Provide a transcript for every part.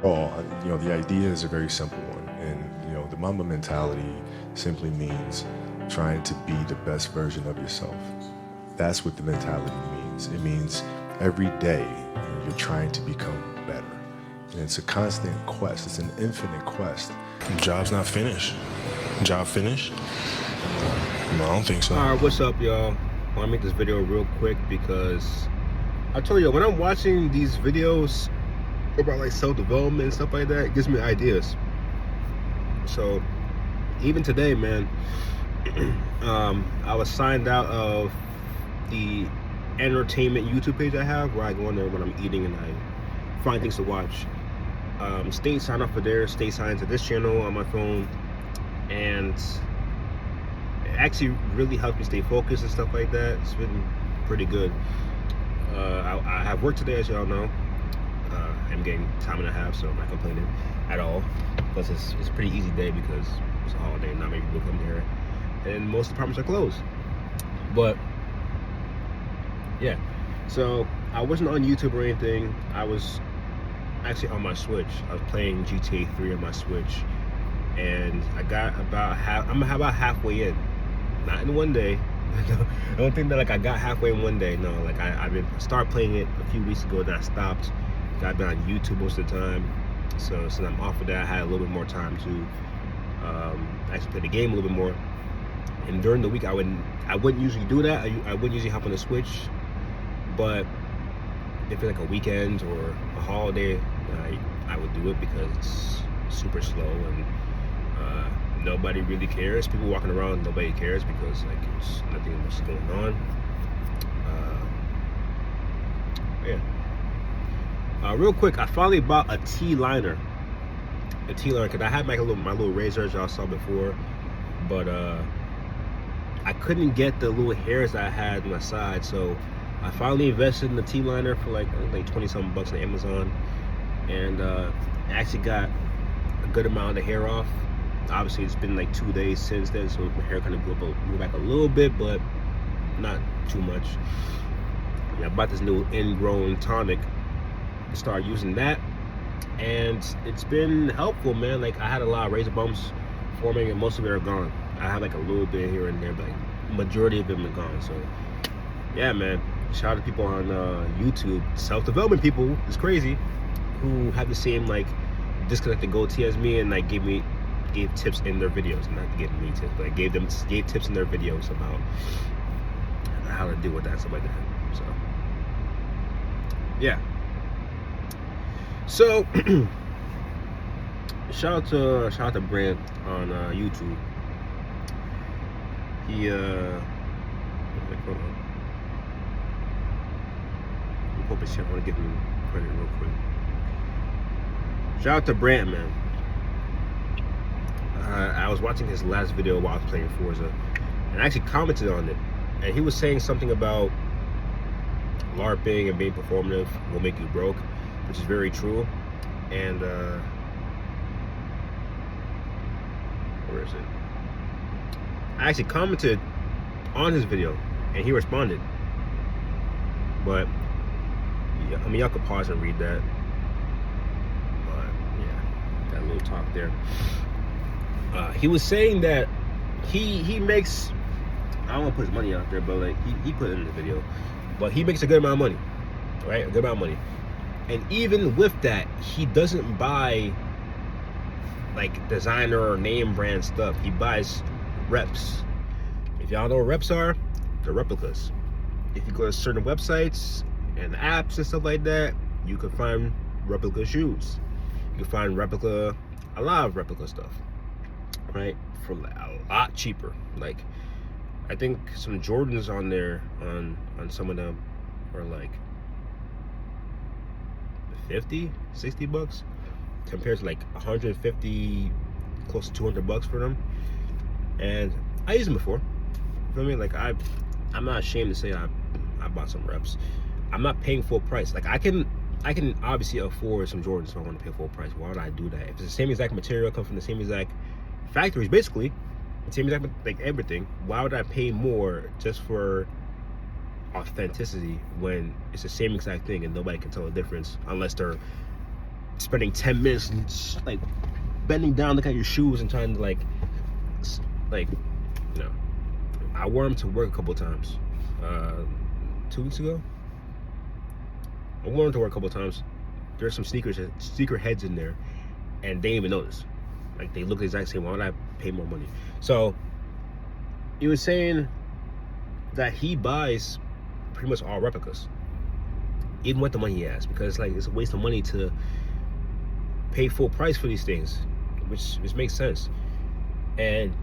The idea is a very simple one, and the Mamba mentality simply means trying to be the best version of yourself. That's what the mentality means. It means every day you're trying to become better, and it's a constant quest. It's an infinite quest. Job's not finished. Job finished? No, I don't think so. Alright, what's up, y'all? I want to make this video real quick because I told you, when I'm watching these videos about like self-development and stuff like that, it gives me ideas. So even today, man, I was signed out of the entertainment YouTube page I have, where I go in there when I'm eating and I find things to watch. Stay signed up for there, stay signed to this channel on my phone, and it actually really helps me stay focused and stuff like that. It's been pretty good. I have work today, as y'all know. I'm getting time and a half, so I'm not complaining at all. Plus, it's a pretty easy day because it's a holiday, not many people come here, and most departments are closed. But yeah, so I wasn't on YouTube or anything. I was actually on my Switch. I was playing GTA 3 on my Switch, and I got about I'm about halfway in. Not in one day. I don't think that I got halfway in one day. No, I started playing it a few weeks ago, then I stopped. I've been on YouTube most of the time, so since I'm off of that, I had a little bit more time to actually play the game a little bit more. And during the week, I wouldn't usually do that. I wouldn't usually hop on the Switch, but if it's like a weekend or a holiday, I would do it because it's super slow and nobody really cares. People walking around, nobody cares because there's nothing much going on. Yeah. Real quick, I finally bought a T-liner. Because I had my little razors y'all saw before, but I couldn't get the little hairs that I had on my side, so I finally invested in the T-liner for like 20-something bucks on Amazon, and I actually got a good amount of hair off. Obviously, it's been like 2 days since then, so my hair kind of grew back a little bit, but not too much. And I bought this new ingrown tonic. Start using that, and it's been helpful, man. Like, I had a lot of razor bumps forming, and most of it are gone. I have like a little bit here and there, but majority of them are gone. So yeah, man, shout out to people on YouTube, self-development people, it's crazy, who have the same disconnected goatee as me, and gave tips in their videos. Not giving me tips, but I gave tips in their videos about how to deal with that, stuff like that. So yeah. So shout out to Brand on YouTube. He hold on. I'm hoping I want to give him credit real quick. Shout out to Brand, man. I was watching his last video while I was playing Forza, and I actually commented on it, and he was saying something about LARPing and being performative will make you broke, which is very true. And where is it? I actually commented on his video, and he responded. But yeah, I mean, y'all could pause and read that. But yeah, that little talk there. He was saying that he makes, I don't want to put his money out there, but he put it in the video, but he makes a good amount of money, right? A good amount of money. And even with that, he doesn't buy designer or name brand stuff. He buys reps. If y'all know what reps are, they're replicas. If you go to certain websites and apps and stuff like that, you can find replica shoes. You can find a lot of replica stuff, right? For a lot cheaper. I think some Jordans on there, on some of them, are 50, 60 bucks compared to 150, close to 200 bucks for them. And I used them before. You feel me? I'm not ashamed to say I bought some reps. I'm not paying full price. I can obviously afford some Jordans if I want to pay full price. Why would I do that? If it's the same exact material, come from the same exact factories, basically, the same exact everything, why would I pay more just for authenticity when it's the same exact thing and nobody can tell the difference unless they're spending 10 minutes like bending down, looking at your shoes and trying to like, you know. I wore them to work a couple times. 2 weeks ago, I wore them to work a couple times. There's some sneaker heads in there, and they didn't even notice. Like, they look the exact same. Why would I pay more money? So he was saying that he buys pretty much all replicas, even with the money he has, because like it's a waste of money to pay full price for these things, which makes sense. And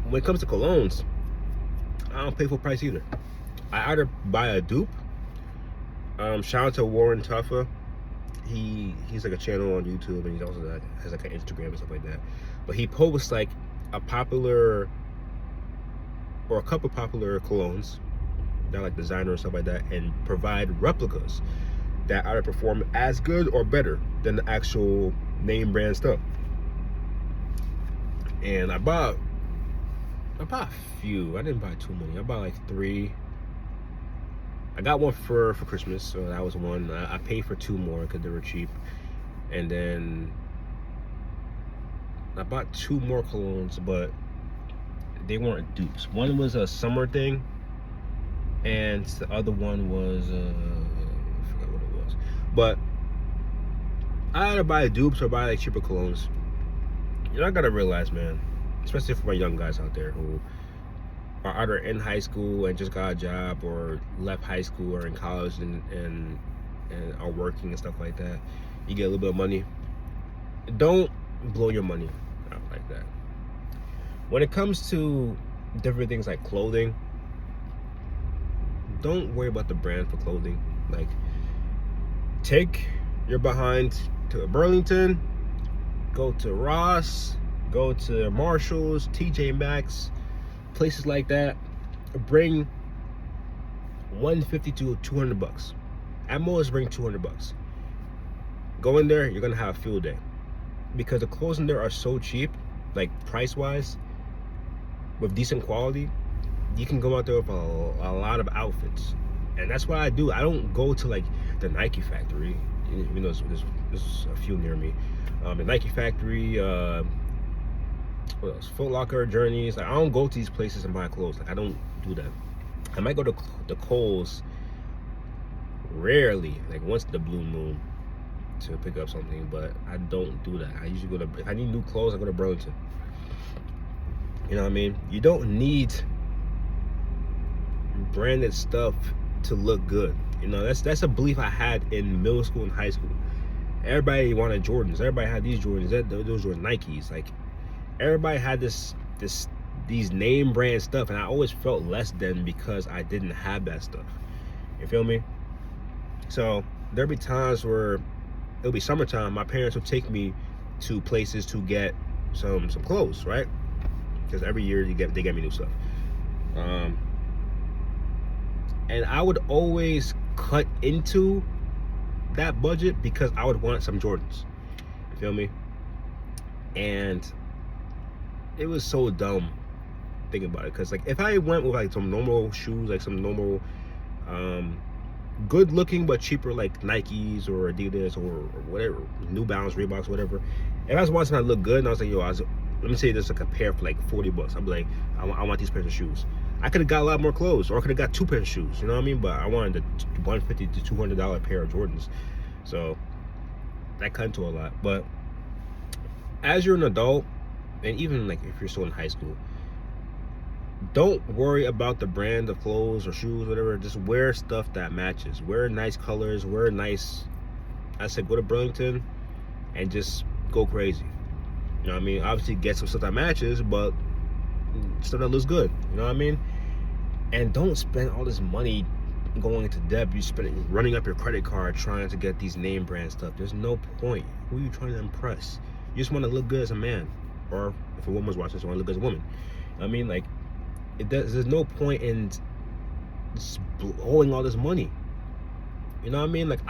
when it comes to colognes, I don't pay full price either. I either buy a dupe. Shout out to Warren Tuffa. He's like a channel on YouTube, and he also has like an Instagram and stuff like that. But he posts like a popular or a couple popular colognes that are like designer and stuff like that, and provide replicas that either perform as good or better than the actual name brand stuff. And I bought a few. I didn't buy too many. I bought like 3. I got one for Christmas, so that was one. I paid for 2 more because they were cheap. And then I bought 2 more colognes, but they weren't dupes. One was a summer thing, and the other one was I forgot what it was. But I either buy dupes or buy like cheaper colognes. You know, I gotta realize, man, especially for my young guys out there who are either in high school and just got a job, or left high school or in college and are working and stuff like that. You get a little bit of money. Don't blow your money out like that. When it comes to different things like clothing, don't worry about the brand for clothing. Like, take your behind to Burlington, go to Ross, go to Marshalls, TJ Maxx, places like that. Bring $150 to $200. At most, bring $200. Go in there, you're gonna have a field day, because the clothes in there are so cheap, like price wise, with decent quality. You can go out there with a lot of outfits, and that's what I do. I don't go to like the Nike factory. You know, there's a few near me. The Nike factory. What else? Foot Locker, Journeys. Like, I don't go to these places and buy clothes. Like, I don't do that. I might go to the Kohl's rarely, like once in the blue moon, to pick up something, but I don't do that. I usually go to, if I need new clothes, I go to Burlington. You know what I mean? You don't need branded stuff to look good. You know, that's a belief I had in middle school and high school. Everybody wanted Jordans. Everybody had these Jordans. Those were Nikes. Like, everybody had these name brand stuff, and I always felt less than because I didn't have that stuff. You feel me? So there'd be times where it'll be summertime, my parents would take me to places to get some clothes, right? Because every year they get me new stuff. And I would always cut into that budget because I would want some Jordans. You feel me? And it was so dumb thinking about it, because like if I went with like some normal shoes, like some normal good looking but cheaper, like Nikes or Adidas or whatever, New Balance, Reeboks, whatever, if I was watching that look good and I was like, yo, let me say this, like a pair for like $40, I'd be like, I want these pairs of shoes. I could have got a lot more clothes, or I could have got 2 pairs of shoes, you know what I mean? But I wanted the $150 to $200 pair of Jordans, so that cut into a lot. But as you're an adult, and even like if you're still in high school, don't worry about the brand of clothes or shoes, whatever. Just wear stuff that matches. Wear nice colors. Wear nice. I said, go to Burlington and just go crazy. You know what I mean? Obviously, get some stuff that matches, but stuff that looks good. You know what I mean? And don't spend all this money going into debt. You spend it running up your credit card trying to get these name brand stuff. There's no point. Who are you trying to impress? You just want to look good as a man, or if a woman's watching, you want to look good as a woman. I mean, like, there's no point in owing all this money. You know what I mean? Like,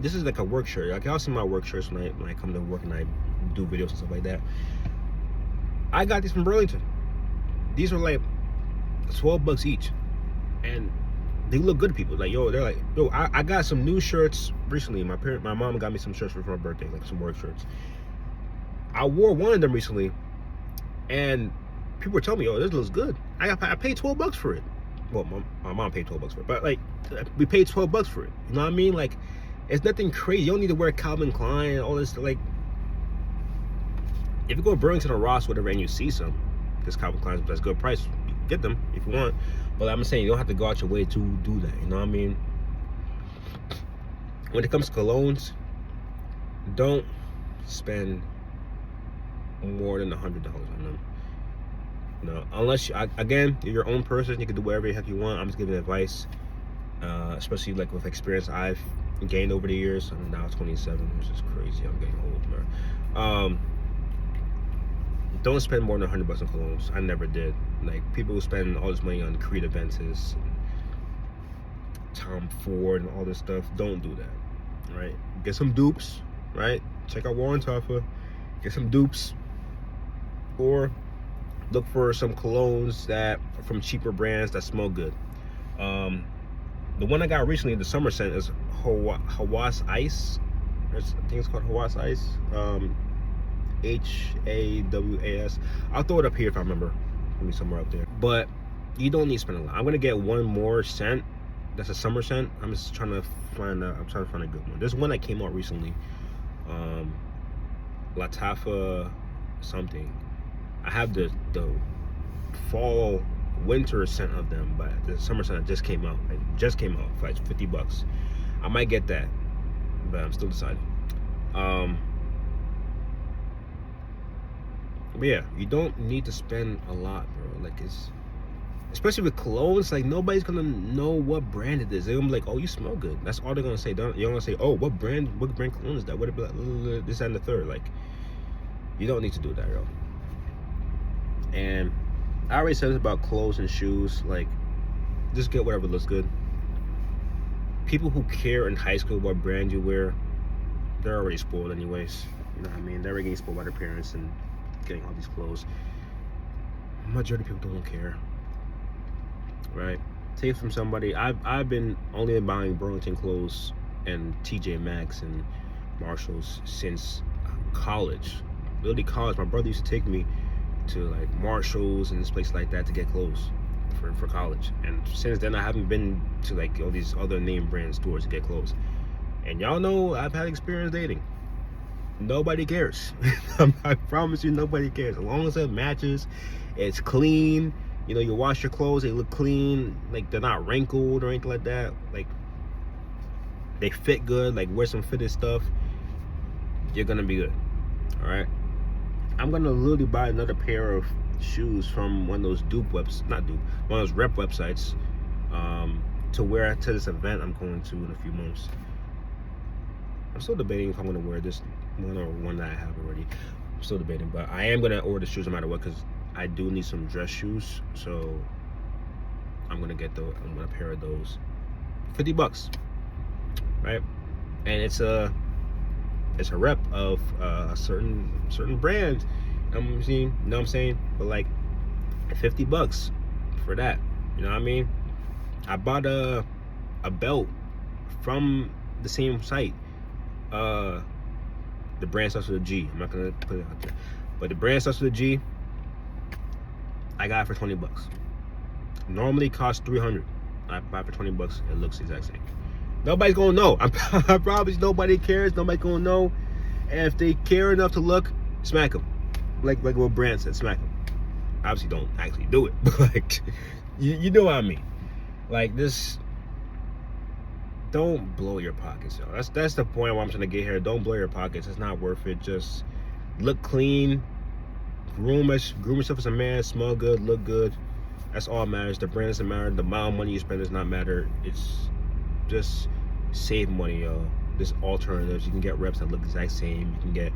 this is like a work shirt. Like, y'all see my work shirts when I come to work and I do videos and stuff like that. I got these from Burlington. These were like $12 each, and they look good to people. Like, yo, they're like, yo, I got some new shirts recently. My mom got me some shirts for my birthday, like some work shirts. I wore one of them recently, and people were telling me, oh, this looks good. I paid $12 for it. Well, my mom paid $12 for it, but like, we paid $12 for it. You know what I mean? Like, it's nothing crazy. You don't need to wear Calvin Klein, all this. Like, if you go to Burlington or Ross, whatever, and you see some, because Calvin Klein's that's a good price, you can get them if you want. But I'm saying you don't have to go out your way to do that. You know what I mean? When it comes to colognes, don't spend more than $100 on them. You know, unless again, you're your own person, you can do whatever the heck you want. I'm just giving advice, especially like with experience I've gained over the years. I'm now 27, which is crazy. I'm getting old, man. Don't spend more than $100 on colognes. I never did. Like, people who spend all this money on Creed Aventus, Tom Ford, and all this stuff, don't do that. Right? Get some dupes. Right? Check out Warren Tuffa. Get some dupes, or look for some colognes that are from cheaper brands that smell good. The one I got recently, the summer scent, is Hawas Ice. I think it's called Hawas Ice. Hawas. I'll throw it up here if I remember. Maybe somewhere up there. But you don't need to spend a lot. I'm gonna get one more scent. That's a summer scent. I'm just trying to find a good one. There's one that came out recently. Lattafa something. I have the fall winter scent of them, but the summer scent just came out. It just came out for like $50. I might get that, but I'm still deciding. But yeah, you don't need to spend a lot, bro. Like, it's, especially with colognes, like, nobody's gonna know what brand it is. They're gonna be like, oh, you smell good. That's all they're gonna say. You're gonna say, oh, what brand cologne is that? What about this and the third? Like, you don't need to do that, bro. And I already said this about clothes and shoes. Like, just get whatever looks good. People who care in high school what brand you wear, they're already spoiled anyways. You know what I mean? They're already getting spoiled by their parents and getting all these clothes. Majority of people don't care, right? Take from somebody. I've been only buying Burlington clothes and TJ Maxx and Marshalls since college. Literally college. My brother used to take me to like Marshalls and this place like that to get clothes for college, and since then I haven't been to like all these other name brand stores to get clothes. And y'all know I've had experience dating. Nobody cares. I promise you, nobody cares. As long as it matches, it's clean, you know, you wash your clothes, they look clean, like they're not wrinkled or anything like that, like they fit good, like wear some fitted stuff, you're gonna be good. All right, I'm gonna literally buy another pair of shoes from one of those one of those rep websites, to wear to this event I'm going to in a few months. I'm still debating if I'm gonna wear this one or one that I have already. I'm still debating, but I am gonna order shoes no matter what, because I do need some dress shoes. So I'm gonna get a pair of those. $50, right? And it's a rep of a certain brand. You know what I'm saying? But like $50 for that. You know what I mean? I bought a belt from the same site. The brand starts with a G. I'm not gonna put it out there, but the brand starts with a G. I got it for $20. Normally costs $300. I buy it for $20. It looks the exact same. Nobody's gonna know. I promise nobody cares. Nobody's gonna know. And if they care enough to look, smack them. Like what Brand said, smack them. Obviously, don't actually do it, but like, you know what I mean. Like this. Don't blow your pockets, yo. That's the point where I'm trying to get here. Don't blow your pockets. It's not worth it. Just look clean, groom yourself as a man, smell good, look good. That's all that matters. The brand doesn't matter. The amount of money you spend does not matter. It's just save money, yo. There's alternatives. You can get reps that look the exact same. You can get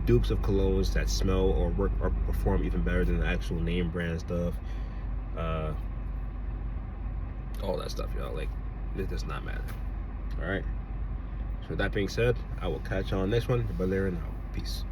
dupes of colognes that smell or work or perform even better than the actual name brand stuff. All that stuff, y'all. Like, it does not matter. All right. So with that being said, I will catch you on the next one. But there and out. Peace.